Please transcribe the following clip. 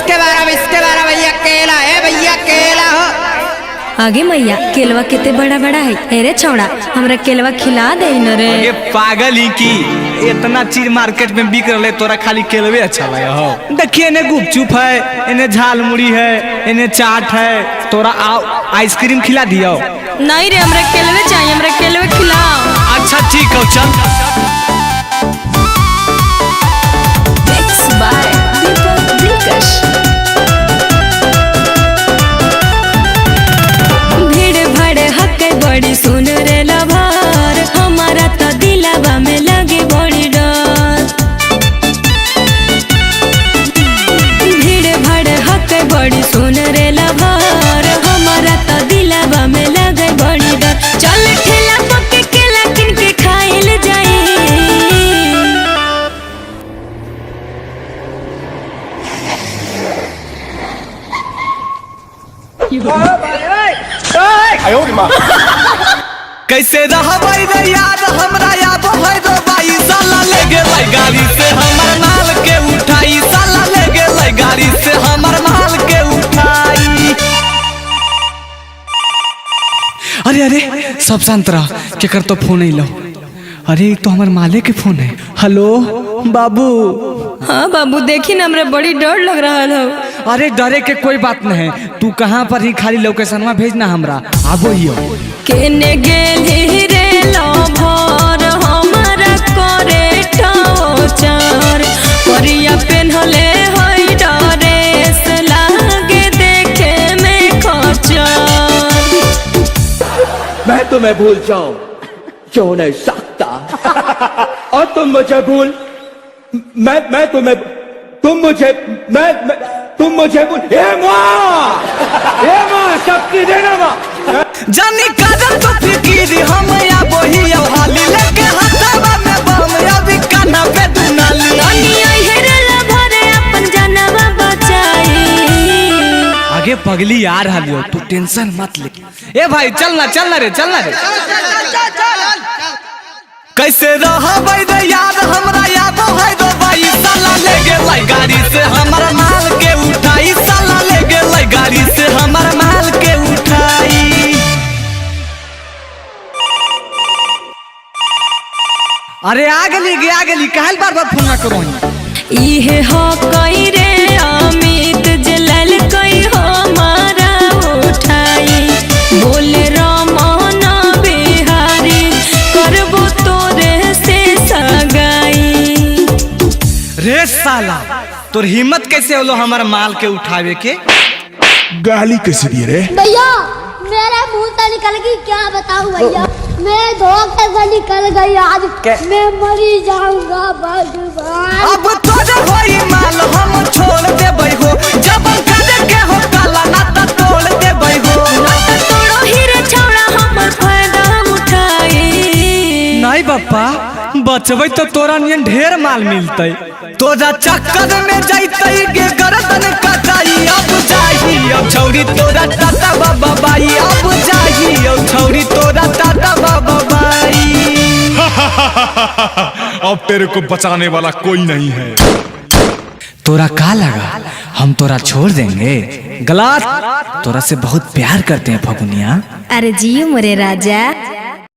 इसके बारह भैया केला है, भैया केला हो। आगे मैया केलवा कितने बड़ा बड़ा है। अरे छौड़ा हमरा केलवा खिला दे न रे। ये पागल ही की इतना चीज मार्केट में बिक रहे, तोरा खाली केलवे अच्छा लगा हो। देखिए इन्हें गुपचुप है, इन्हें झालमुड़ी है, इन्हें चाट है, तोरा आइसक्रीम खिला दियो। नहीं रे हमरा केलवे चाहिए, हमरा केलवे खिलाओ। अच्छा ठीक है चल। बड़ी सुन रे लभार हमारा तो दिलावा में लगे बड़ी डर। भीड़ भाड़ हक बड़ी सुन रे लभार हमारा तो दिलावा में लगे बड़ी डर। चल ठेला पके केला किन के खाइल जाए। कैसे रहबै रे यार हमरा याद है रो भाई साला ले गेलै गाड़ी से हमर माल के उठाई। साला ले गेलै गाड़ी से हमर माल के उठाई। अरे अरे सब शांत रह, केकर तो फोन अइलो। अरे तो हमर माले के फोन है। हेलो बाबू। हाँ बाबू देखी ना हमरा बड़ी डर लग रहा है। अरे डरे के कोई बात नहीं है, तू कहाँ पर ही खाली लोकेशनवा भेजना हमरा आबो हियो। केने गेली रे लभर हमरा करे टोचर परिया पेन्हले होई ड्रेस लागे देखे में खचर। मैं तुम्हें भूल जाऊं क्यों नहीं सकता और तुम मुझे भूल मैं तुम्हें तुम मुझे भूल। हे माँ शक्ति देना माँ जानी काजल तो फिकीर हम या वही हाली लेके हाथवा में बम अभी कान्हा पे दुनाली। दुनिया हेरला भरे अपन जानवा बचाई। आगे पगली आ रही हो, तू टेंशन मत ले। ए भाई चलना रे कैसे रहबै रे यार हमरा याद है रो भाई। साला ले गेलै गाड़ी से हमर माल के उठाई। साला ले गेलै गाड़ी से हमर माल के उठाई। अरे आ गेली काहे बार फोन ना करो। इहे हो कई रे अमित जलल कई हमारा उठाई। बोले रमन बिहारी करबो तोरे से सगाई। रे साला तोर हिम्मत कैसे होलो हमार माल के उठावे के। गाली कैसे दिए रे। भैया मेरे मुंह से निकल गई, क्या बताऊं भैया, मैं धोखे से निकल गई आज। मैं मरी जाऊंगा भगवान। अब तोरे होई माल हम छोड़ देबै हो, जब करे के हो काला ना त तोड़ देबै हो। ना त तोड़ो हीरे छौड़ा हमर फायदा उठाई। नहीं बापा बचबै तो तोरा नियन ढेर माल मिलतै। तोरा चक्कर में जैतै गे गर्दन कटाई। अब जाही अब छौरी तोरा टाटा बाबा बाई। अब जाही अब छौरी तोरा टाटा बाबा बाई। अब तेरे को बचाने वाला कोई नहीं है। तोरा का लगा हम तोरा छोड़ देंगे? गलत, तोरा से बहुत प्यार करते हैं फगुनिया। अरे जियो मोरे राजा।